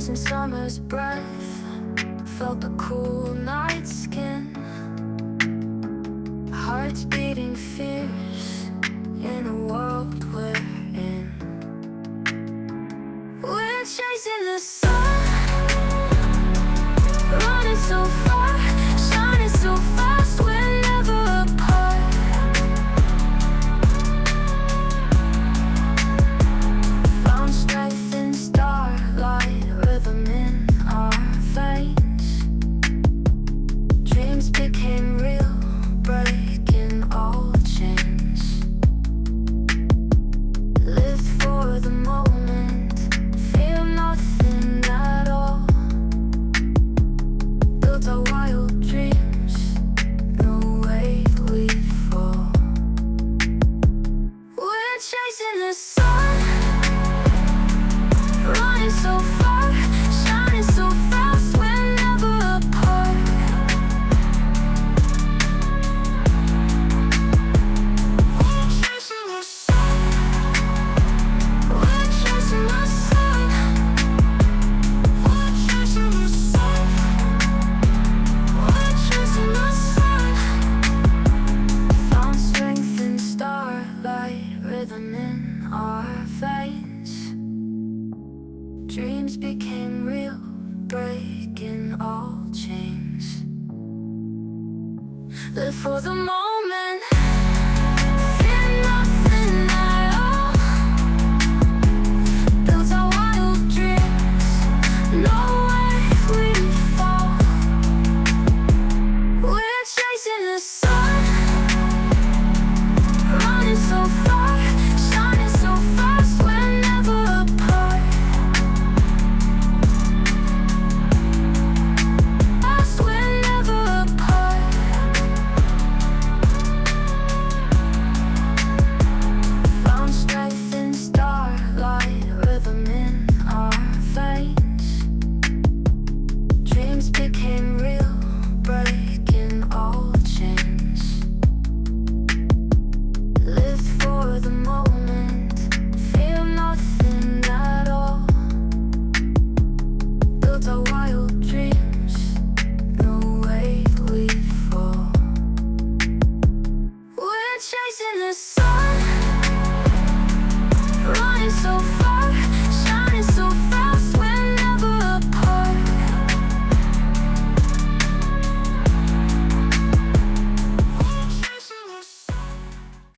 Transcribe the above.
stars in summer's breath, felt the cool night skin, hearts beating fierce in a world we're in. We're chasing the sun, running so far, shining so fast, we're never apart. Found strength in starlight, rhythm in our veins. Dreams became real, breaking all chains. Lived for the moment, fear nothing at all. Built our wild dreams, no way we fall. We're chasing the sun, running so far, shining so fast, we're never apart. We're chasing the sun, we're chasing the sun, we're chasing the sun, we're chasing the sun. Found strength in starlight, rhythm in our veins. Dreams became real, breaking all chains. Live for the moment,